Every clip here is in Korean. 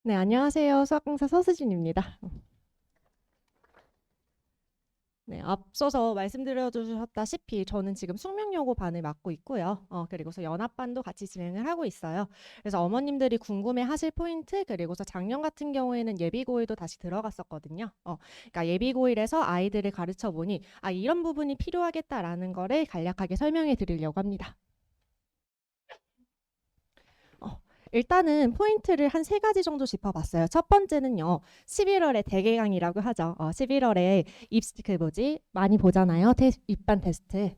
네, 안녕하세요. 수학 강사 서수진입니다. 네, 앞서서 말씀드려 주셨다시피 저는 지금 숙명여고 반을 맡고 있고요. 그리고서 연합반도 같이 진행을 하고 있어요. 그래서 어머님들이 궁금해 하실 포인트, 그리고서 작년 같은 경우에는 예비고일도 다시 들어갔었거든요. 그러니까 예비고일에서 아이들을 가르쳐 보니 이런 부분이 필요하겠다라는 거를 간략하게 설명해 드리려고 합니다. 어, 일단은 포인트를 한 세 가지 정도 짚어봤어요. 첫 번째는요, 11월에 대개강이라고 하죠. 11월에 많이 보잖아요. 입반 테스트.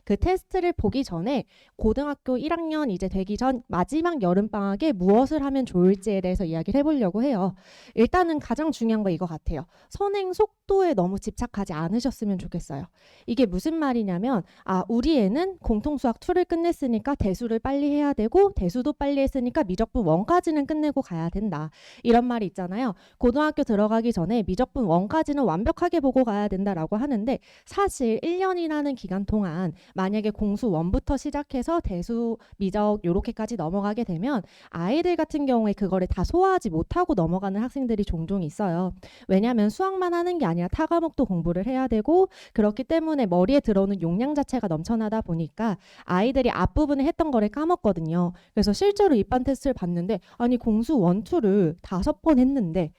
그 테스트를 보기 전에 고등학교 1학년 이제 되기 전 마지막 여름방학에 무엇을 하면 좋을지에 대해서 이야기를 해보려고 해요. 일단은 가장 중요한 거 이거 같아요. 선행 속도에 너무 집착하지 않으셨으면 좋겠어요. 이게 무슨 말이냐면, 우리 애는 공통수학 2를 끝냈으니까 대수를 빨리 해야 되고, 대수도 빨리 했으니까 미적분 1까지는 끝내고 가야 된다. 이런 말이 있잖아요. 고등학교 들어가기 전에 미적분 1까지는 완벽하게 보고 가야 된다라고 하는데, 사실 1년이라는 기간 동안 만약에 공수 1부터 시작해서 대수, 미적 요렇게까지 넘어가게 되면 아이들 같은 경우에 그거를 다 소화하지 못하고 넘어가는 학생들이 종종 있어요. 왜냐하면 수학만 하는 게 아니라 타 과목도 공부를 해야 되고, 그렇기 때문에 머리에 들어오는 용량 자체가 넘쳐나다 보니까 아이들이 앞부분에 했던 거를 까먹거든요. 그래서 실제로 입반 테스트를 봤는데 아니 공수 원투를 5번 했는데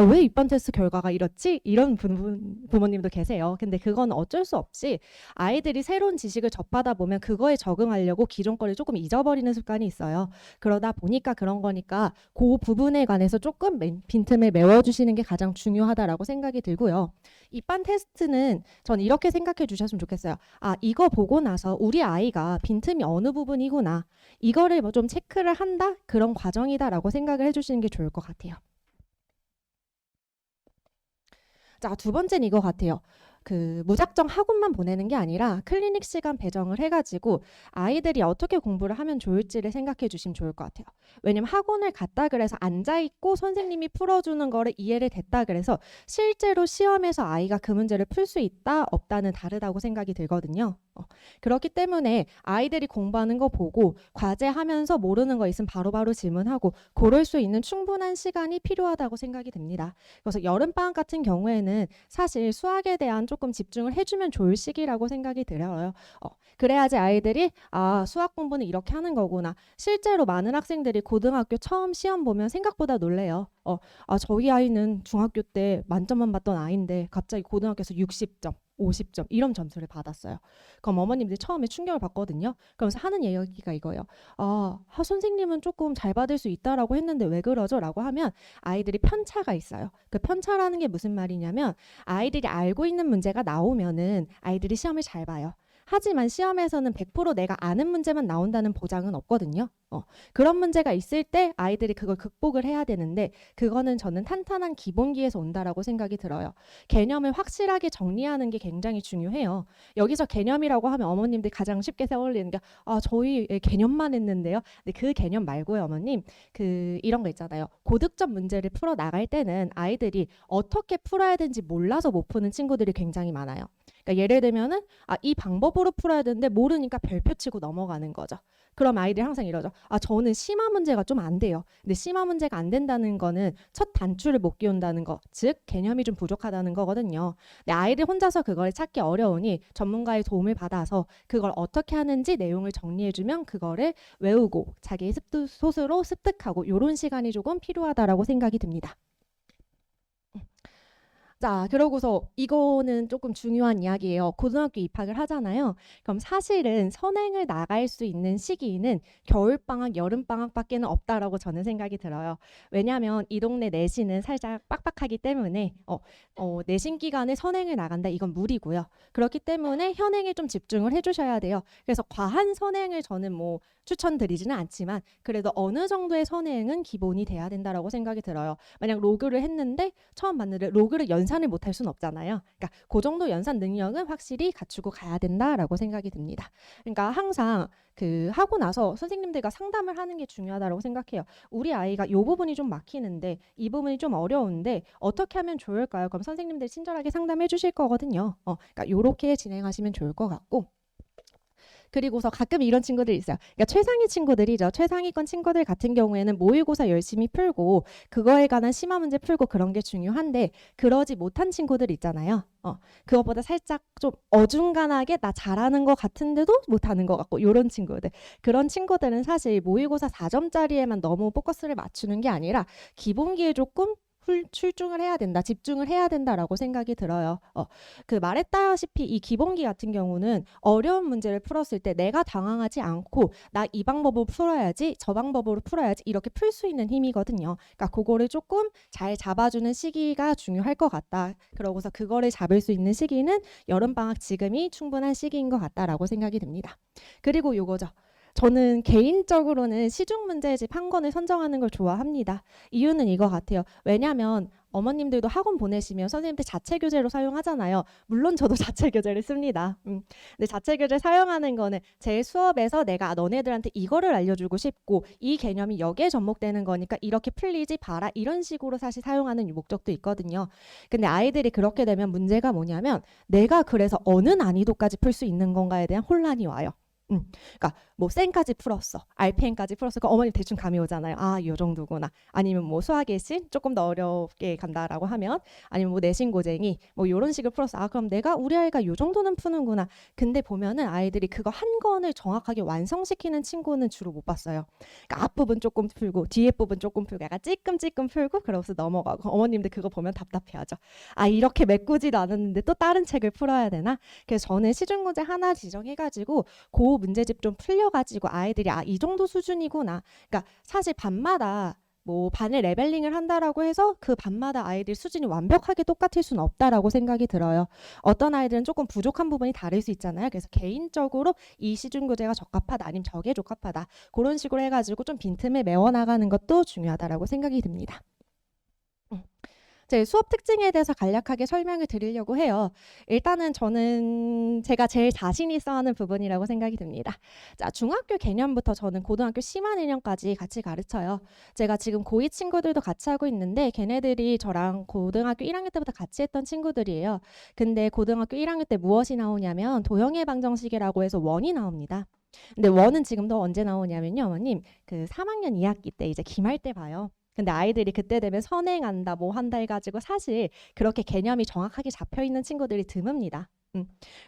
왜 입반 테스트 결과가 이렇지? 이런 부모님도 계세요. 근데 그건 어쩔 수 없이 아이들이 새로운 지식을 접하다 보면 그거에 적응하려고 기존 거를 조금 잊어버리는 습관이 있어요. 그러다 보니까 그런 거니까 그 부분에 관해서 조금 빈틈을 메워주시는 게 가장 중요하다라고 생각이 들고요. 입반 테스트는 전 이렇게 생각해 주셨으면 좋겠어요. 이거 보고 나서 우리 아이가 빈틈이 어느 부분이구나. 이거를 뭐 좀 체크를 한다? 그런 과정이다라고 생각을 해주시는 게 좋을 것 같아요. 자, 두 번째는 이거 같아요. 그 무작정 학원만 보내는 게 아니라 클리닉 시간 배정을 해가지고 아이들이 어떻게 공부를 하면 좋을지를 생각해 주시면 좋을 것 같아요. 왜냐면 학원을 갔다 그래서 앉아있고 선생님이 풀어주는 거를 이해를 됐다 그래서 실제로 시험에서 아이가 그 문제를 풀 수 있다 없다는 다르다고 생각이 들거든요. 그렇기 때문에 아이들이 공부하는 거 보고 과제하면서 모르는 거 있으면 바로바로 질문하고 그럴 수 있는 충분한 시간이 필요하다고 생각이 됩니다. 그래서 여름방학 같은 경우에는 사실 수학에 대한 조금 집중을 해주면 좋을 시기라고 생각이 들어요. 그래야지 아이들이 수학 공부는 이렇게 하는 거구나. 실제로 많은 학생들이 고등학교 처음 시험 보면 생각보다 놀래요. 저희 아이는 중학교 때 만점만 받던 아이인데 갑자기 고등학교에서 60점, 50점 이런 점수를 받았어요. 그럼 어머님들이 처음에 충격을 받거든요. 그러면서 하는 이야기가 이거예요. 선생님은 조금 잘 받을 수 있다라고 했는데 왜 그러죠? 라고 하면 아이들이 편차가 있어요. 그 편차라는 게 무슨 말이냐면 아이들이 알고 있는 문제가 나오면은 아이들이 시험을 잘 봐요. 하지만 시험에서는 100% 내가 아는 문제만 나온다는 보장은 없거든요. 그런 문제가 있을 때 아이들이 그걸 극복을 해야 되는데 그거는 저는 탄탄한 기본기에서 온다라고 생각이 들어요. 개념을 확실하게 정리하는 게 굉장히 중요해요. 여기서 개념이라고 하면 어머님들이 가장 쉽게 떠올리는 게 저희 개념만 했는데요. 근데 그 개념 말고요, 어머님. 이런 거 있잖아요. 고득점 문제를 풀어 나갈 때는 아이들이 어떻게 풀어야 되는지 몰라서 못 푸는 친구들이 굉장히 많아요. 그러니까 예를 들면은 이 방법으로 풀어야 되는데 모르니까 별표 치고 넘어가는 거죠. 그럼 아이들이 항상 이러죠. 저는 심화 문제가 좀 안 돼요. 근데 심화 문제가 안 된다는 거는 첫 단추를 못 끼운다는 거, 즉 개념이 좀 부족하다는 거거든요. 근데 아이들 혼자서 그걸 찾기 어려우니 전문가의 도움을 받아서 그걸 어떻게 하는지 내용을 정리해주면 그거를 외우고 자기 스스로 습득하고 이런 시간이 조금 필요하다라고 생각이 듭니다. 자, 그러고서 이거는 조금 중요한 이야기예요. 고등학교 입학을 하잖아요. 그럼 사실은 선행을 나갈 수 있는 시기는 겨울방학, 여름방학밖에는 없다라고 저는 생각이 들어요. 왜냐하면 이 동네 내신은 살짝 빡빡하기 때문에 내신 기간에 선행을 나간다 이건 무리고요. 그렇기 때문에 현행에 좀 집중을 해주셔야 돼요. 그래서 과한 선행을 저는 뭐 추천드리지는 않지만 그래도 어느 정도의 선행은 기본이 돼야 된다라고 생각이 들어요. 만약 로그를 했는데 처음 봤는데 로그를 연산을 못할 수는 없잖아요. 그러니까 그 정도 연산 능력은 확실히 갖추고 가야 된다라고 생각이 듭니다. 그러니까 항상 하고 나서 선생님들과 상담을 하는 게 중요하다고 생각해요. 우리 아이가 이 부분이 좀 막히는데 이 부분이 좀 어려운데 어떻게 하면 좋을까요? 그럼 선생님들이 친절하게 상담해 주실 거거든요. 그러니까 이렇게 진행하시면 좋을 것 같고 그리고서 가끔 이런 친구들이 있어요. 그러니까 최상위 친구들이죠. 최상위권 친구들 같은 경우에는 모의고사 열심히 풀고 그거에 관한 심화 문제 풀고 그런 게 중요한데 그러지 못한 친구들 있잖아요. 그것보다 살짝 좀 어중간하게 나 잘하는 것 같은데도 못하는 것 같고 이런 친구들. 그런 친구들은 사실 모의고사 4점짜리에만 너무 포커스를 맞추는 게 아니라 기본기에 조금 출중을 해야 된다, 집중을 해야 된다라고 생각이 들어요. 그 말했다시피 이 기본기 같은 경우는 어려운 문제를 풀었을 때 내가 당황하지 않고 나 이 방법으로 풀어야지, 저 방법으로 풀어야지 이렇게 풀 수 있는 힘이거든요. 그러니까 그거를 조금 잘 잡아주는 시기가 중요할 것 같다. 그러고서 그거를 잡을 수 있는 시기는 여름방학 지금이 충분한 시기인 것 같다라고 생각이 듭니다. 그리고 요거죠. 저는 개인적으로는 시중 문제집 한 권을 선정하는 걸 좋아합니다. 이유는 이거 같아요. 왜냐하면 어머님들도 학원 보내시면 선생님들 자체 교재로 사용하잖아요. 물론 저도 자체 교재를 씁니다. 근데 자체 교재 사용하는 거는 제 수업에서 내가 너네들한테 이거를 알려주고 싶고 이 개념이 여기에 접목되는 거니까 이렇게 풀리지 봐라 이런 식으로 사실 사용하는 목적도 있거든요. 근데 아이들이 그렇게 되면 문제가 뭐냐면 내가 그래서 어느 난이도까지 풀 수 있는 건가에 대한 혼란이 와요. 그러니까 뭐 쌩까지 풀었어, RPM까지 풀었어. 그러니까 어머니 대충 감이 오잖아요. 아, 요 정도구나. 아니면 뭐 수학의 신 조금 더 어렵게 간다라고 하면, 아니면 뭐 내신 고쟁이 뭐 이런 식을 풀었어. 아, 그럼 내가 우리 아이가 요 정도는 푸는구나. 근데 보면은 아이들이 그거 한 권을 정확하게 완성시키는 친구는 주로 못 봤어요. 그러니까 앞부분 조금 풀고 뒤에 부분 조금 풀고 약간 찔끔찔끔 풀고 그러고서 넘어가고 어머님들 그거 보면 답답해하죠. 아, 이렇게 메꾸지도 않았는데 또 다른 책을 풀어야 되나? 그래서 저는 시중 문제 하나 지정해가지고 그 문제집 좀 풀려가지고 아이들이 아, 이 정도 수준이구나. 그러니까 사실 반마다 뭐 반을 레벨링을 한다라고 해서 그 반마다 아이들 수준이 완벽하게 똑같을 수는 없다라고 생각이 들어요. 어떤 아이들은 조금 부족한 부분이 다를 수 있잖아요. 그래서 개인적으로 이 시중 교재가 적합하다 아니면 저게 적합하다 그런 식으로 해가지고 좀 빈틈을 메워나가는 것도 중요하다라고 생각이 듭니다. 제 수업 특징에 대해서 간략하게 설명을 드리려고 해요. 일단은 저는 제가 제일 자신 있어 하는 부분이라고 생각이 듭니다. 자, 중학교 개념부터 저는 고등학교 심한 1년까지 같이 가르쳐요. 제가 지금 고2 친구들도 같이 하고 있는데 걔네들이 저랑 고등학교 1학년 때부터 같이 했던 친구들이에요. 근데 고등학교 1학년 때 무엇이 나오냐면 도형의 방정식이라고 해서 원이 나옵니다. 근데 원은 지금도 언제 나오냐면요, 어머님 그 3학년 2학기 때 이제 기말 때 봐요. 근데 아이들이 그때 되면 선행한다 뭐 한다 해가지고 사실 그렇게 개념이 정확하게 잡혀 있는 친구들이 드뭅니다.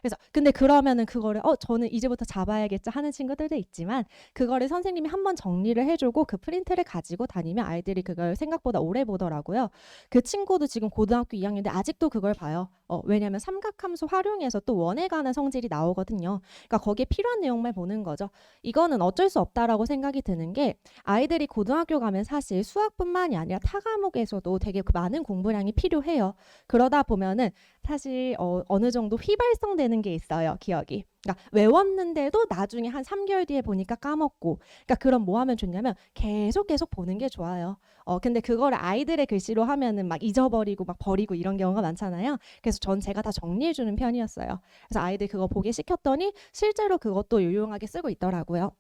그래서 근데 그러면은 그거를 저는 이제부터 잡아야겠죠 하는 친구들도 있지만 그거를 선생님이 한번 정리를 해주고 그 프린트를 가지고 다니면 아이들이 그걸 생각보다 오래 보더라고요. 그 친구도 지금 고등학교 2학년인데 아직도 그걸 봐요. 왜냐하면 삼각함수 활용해서 또 원에 관한 성질이 나오거든요. 그러니까 거기에 필요한 내용만 보는 거죠. 이거는 어쩔 수 없다라고 생각이 드는 게 아이들이 고등학교 가면 사실 수학뿐만이 아니라 타 과목에서도 되게 많은 공부량이 필요해요. 그러다 보면은 사실 어느 정도 휘발성되는 게 있어요. 기억이. 그러니까 외웠는데도 나중에 한 3개월 뒤에 보니까 까먹고. 그러니까 그럼 뭐 하면 좋냐면 계속 보는 게 좋아요. 근데 그거를 아이들의 글씨로 하면은 막 잊어버리고 막 버리고 이런 경우가 많잖아요. 그래서 전 제가 다 정리해 주는 편이었어요. 그래서 아이들 그거 보게 시켰더니 실제로 그것도 유용하게 쓰고 있더라고요.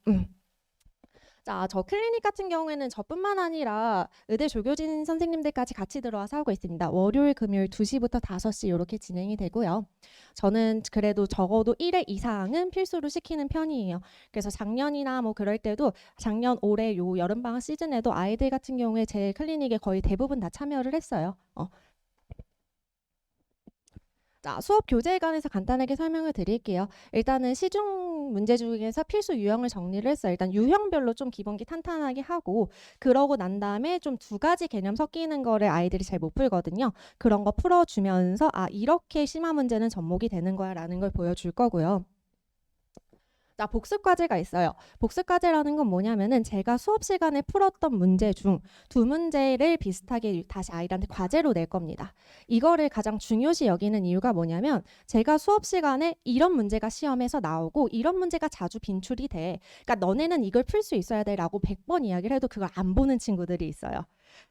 자, 저 클리닉 같은 경우에는 저뿐만 아니라 의대 조교진 선생님들까지 같이 들어와서 하고 있습니다. 월요일, 금요일 2시부터 5시 이렇게 진행이 되고요. 저는 그래도 적어도 1회 이상은 필수로 시키는 편이에요. 그래서 작년이나 뭐 그럴 때도 작년, 올해 요 여름방학 시즌에도 아이들 같은 경우에 제 클리닉에 거의 대부분 다 참여를 했어요. 자, 수업 교재에 관해서 간단하게 설명을 드릴게요. 일단은 시중 문제 중에서 필수 유형을 정리를 했어요. 일단 유형별로 좀 기본기 탄탄하게 하고 그러고 난 다음에 좀 두 가지 개념 섞이는 거를 아이들이 잘 못 풀거든요. 그런 거 풀어주면서 아, 이렇게 심화 문제는 접목이 되는 거야 라는 걸 보여줄 거고요. 자, 복습 과제가 있어요. 복습 과제라는 건 뭐냐면은 제가 수업 시간에 풀었던 문제 중 두 문제를 비슷하게 다시 아이들한테 과제로 낼 겁니다. 이거를 가장 중요시 여기는 이유가 뭐냐면 제가 수업 시간에 이런 문제가 시험에서 나오고 이런 문제가 자주 빈출이 돼. 그러니까 너네는 이걸 풀 수 있어야 돼 라고 100번 이야기를 해도 그걸 안 보는 친구들이 있어요.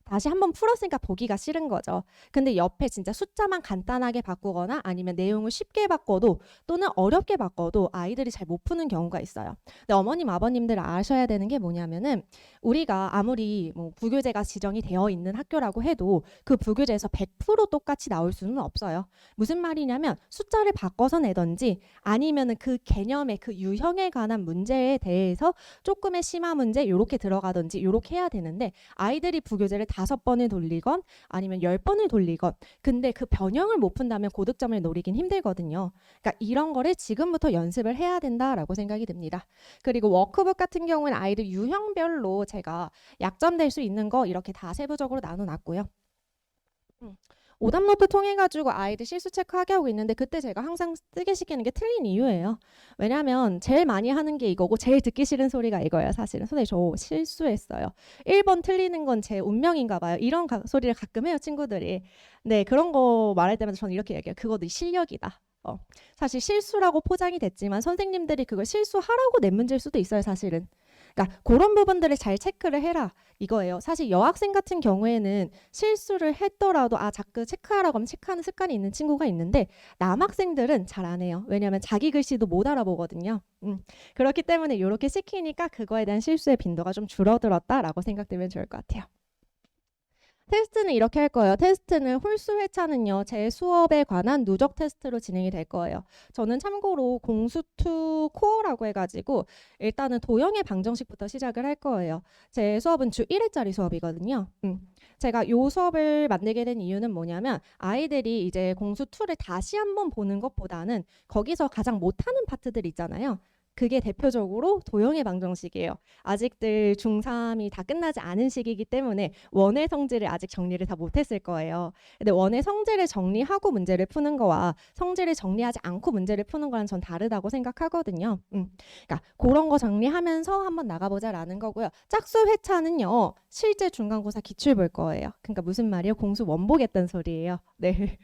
다시 한번 풀었으니까 보기가 싫은 거죠. 근데 옆에 진짜 숫자만 간단하게 바꾸거나 아니면 내용을 쉽게 바꿔도 또는 어렵게 바꿔도 아이들이 잘 못 푸는 경우가 있어요. 근데 어머님, 아버님들 아셔야 되는 게 뭐냐면은 우리가 아무리 뭐 부교재가 지정이 되어 있는 학교라고 해도 그 부교재에서 100% 똑같이 나올 수는 없어요. 무슨 말이냐면 숫자를 바꿔서 내던지 아니면은 그 개념의 그 유형에 관한 문제에 대해서 조금의 심화 문제 요렇게 들어가든지 요렇게 해야 되는데 아이들이 부교재를 5번을 돌리건 아니면 10번을 돌리건 근데 그 변형을 못 푼다면 고득점을 노리긴 힘들거든요. 그러니까 이런 거를 지금부터 연습을 해야 된다라고 생각이 듭니다. 그리고 워크북 같은 경우는 아이들 유형별로 제가 약점될 수 있는 거 이렇게 다 세부적으로 나눠놨고요. 오답노트 통해 가지고 아이들 실수 체크하게 하고 있는데 그때 제가 항상 쓰게 시키는 게 틀린 이유예요. 왜냐하면 제일 많이 하는 게 이거고 제일 듣기 싫은 소리가 이거예요. 사실은 선생님 저 실수했어요. 1번 틀리는 건 제 운명인가 봐요. 이런 소리를 가끔 해요 친구들이. 네, 그런 거 말할 때마다 저는 이렇게 얘기해요. 그거 네 실력이다. 사실 실수라고 포장이 됐지만 선생님들이 그걸 실수하라고 낸 문제일 수도 있어요. 사실은. 그러니까 그런 부분들을 잘 체크를 해라 이거예요. 사실 여학생 같은 경우에는 실수를 했더라도 자꾸 체크하라고 하면 체크하는 습관이 있는 친구가 있는데 남학생들은 잘 안 해요. 왜냐하면 자기 글씨도 못 알아보거든요. 그렇기 때문에 이렇게 시키니까 그거에 대한 실수의 빈도가 좀 줄어들었다라고 생각되면 좋을 것 같아요. 테스트는 이렇게 할 거예요. 테스트는 홀수 회차는요. 제 수업에 관한 누적 테스트로 진행이 될 거예요. 저는 참고로 공수2 코어라고 해가지고 일단은 도형의 방정식부터 시작을 할 거예요. 제 수업은 주 1회짜리 수업이거든요. 제가 이 수업을 만들게 된 이유는 뭐냐면 아이들이 이제 공수2를 다시 한번 보는 것보다는 거기서 가장 못하는 파트들 있잖아요. 그게 대표적으로 도형의 방정식이에요. 아직들 중3이 다 끝나지 않은 시기이기 때문에 원의 성질을 아직 정리를 다 못했을 거예요. 근데 원의 성질을 정리하고 문제를 푸는 거와 성질을 정리하지 않고 문제를 푸는 거랑 전 다르다고 생각하거든요. 그러니까 그런 거 정리하면서 한번 나가보자라는 거고요. 짝수 회차는요. 실제 중간고사 기출 볼 거예요. 그러니까 무슨 말이에요? 공수 원보겠다는 소리예요. 네.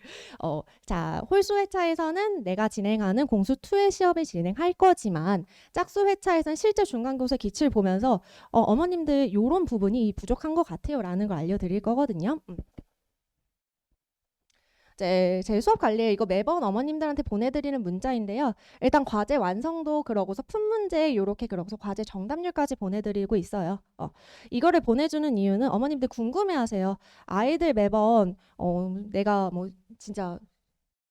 자, 홀수 회차에서는 내가 진행하는 공수2의 시험을 진행할 거지만 짝수 회차에서는 실제 중간고사 기출 보면서 어머님들 이런 부분이 부족한 것 같아요 라는 걸 알려드릴 거거든요. 제 수업 관리에 이거 매번 어머님들한테 보내드리는 문자인데요. 일단 과제 완성도 그러고서 푼 문제 요렇게 그러고서 과제 정답률까지 보내드리고 있어요. 이거를 보내주는 이유는 어머님들 궁금해하세요. 아이들 매번 내가 뭐 진짜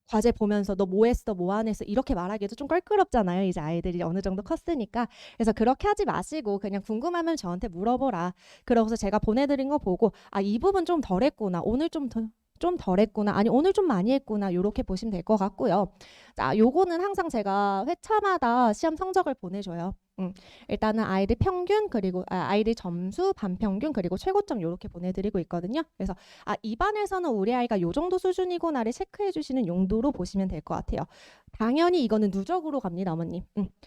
과제 보면서 너 뭐 했어 뭐 안 했어 이렇게 말하기도 좀 껄끄럽잖아요. 이제 아이들이 어느 정도 컸으니까. 그래서 그렇게 하지 마시고 그냥 궁금하면 저한테 물어보라. 그러고서 제가 보내드린 거 보고 이 부분 좀 덜 했구나. 오늘 좀 덜 했구나. 아니 오늘 좀 많이 했구나. 이렇게 보시면 될 것 같고요. 자, 요거는 항상 제가 회차마다 시험 성적을 보내줘요. 일단은 아이들 평균 그리고 아이들 점수 반평균 그리고 최고점 이렇게 보내드리고 있거든요. 그래서 이 반에서는 우리 아이가 요 정도 수준이구나를 체크해 주시는 용도로 보시면 될 것 같아요. 당연히 이거는 누적으로 갑니다, 어머님.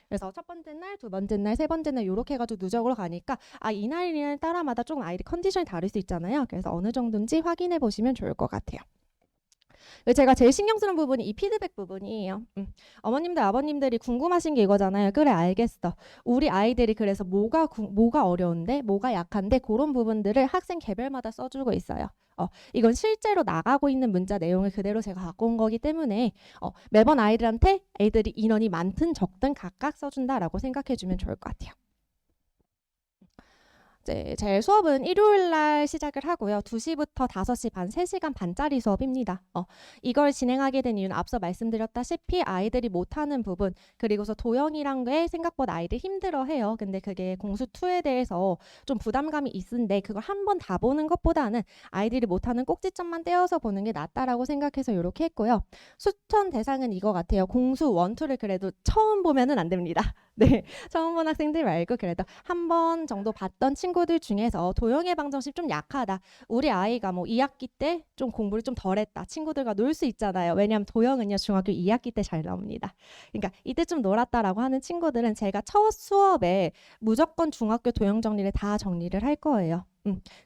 그래서 첫 번째 날, 두 번째 날, 세 번째 날 이렇게 해가지고 누적으로 가니까 이날 따라마다 조금 아이들 컨디션이 다를 수 있잖아요. 그래서 어느 정도인지 확인해 보시면 좋을 것 같아요. 제가 제일 신경 쓰는 부분이 이 피드백 부분이에요. 어머님들 아버님들이 궁금하신 게 이거잖아요. 그래 알겠어. 우리 아이들이 그래서 뭐가 어려운데 뭐가 약한데 그런 부분들을 학생 개별마다 써주고 있어요. 이건 실제로 나가고 있는 문자 내용을 그대로 제가 갖고 온 거기 때문에 매번 아이들한테 애들이 인원이 많든 적든 각각 써준다라고 생각해주면 좋을 것 같아요. 제 수업은 일요일 날 시작을 하고요. 2시부터 5시 반, 3시간 반짜리 수업입니다. 이걸 진행하게 된 이유는 앞서 말씀드렸다시피 아이들이 못하는 부분 그리고서 도형이란 게 생각보다 아이들 힘들어해요. 근데 그게 공수2에 대해서 좀 부담감이 있는데 그걸 한 번 다 보는 것보다는 아이들이 못하는 꼭지점만 떼어서 보는 게 낫다라고 생각해서 이렇게 했고요. 추천 대상은 이거 같아요. 공수 1, 2를 그래도 처음 보면은 안 됩니다. 네, 처음 본 학생들 말고 그래도 한 번 정도 봤던 친구들 중에서 도형의 방정식 좀 약하다. 우리 아이가 뭐 2학기 때 좀 공부를 좀 덜했다. 친구들과 놀 수 있잖아요. 왜냐하면 도형은요 중학교 2학기 때 잘 나옵니다. 그러니까 이때 좀 놀았다라고 하는 친구들은 제가 첫 수업에 무조건 중학교 도형 정리를 다 정리를 할 거예요.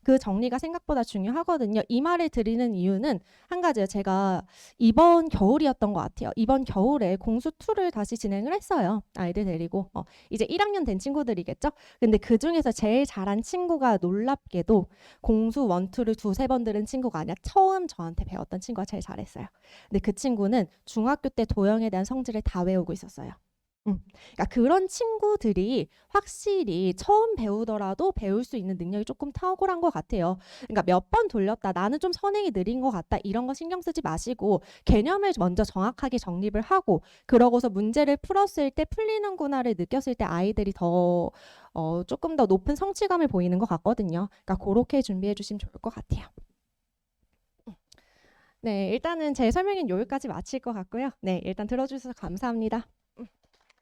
그 정리가 생각보다 중요하거든요. 이 말을 드리는 이유는 한 가지요. 제가 이번 겨울이었던 것 같아요. 이번 겨울에 공수2를 다시 진행을 했어요. 아이들 데리고. 이제 1학년 된 친구들이겠죠? 근데 그 중에서 제일 잘한 친구가 놀랍게도 공수 1, 2를 두세 번 들은 친구가 아니라 처음 저한테 배웠던 친구가 제일 잘했어요. 근데 그 친구는 중학교 때 도형에 대한 성질을 다 외우고 있었어요. 그러니까 그런 친구들이 확실히 처음 배우더라도 배울 수 있는 능력이 조금 탁월한 것 같아요. 그러니까 몇 번 돌렸다, 나는 좀 선행이 느린 것 같다, 이런 거 신경 쓰지 마시고 개념을 먼저 정확하게 정립을 하고 그러고서 문제를 풀었을 때 풀리는구나를 느꼈을 때 아이들이 더 조금 더 높은 성취감을 보이는 것 같거든요. 그러니까 그렇게 준비해 주시면 좋을 것 같아요. 네, 일단은 제 설명은 여기까지 마칠 것 같고요. 네, 일단 들어주셔서 감사합니다.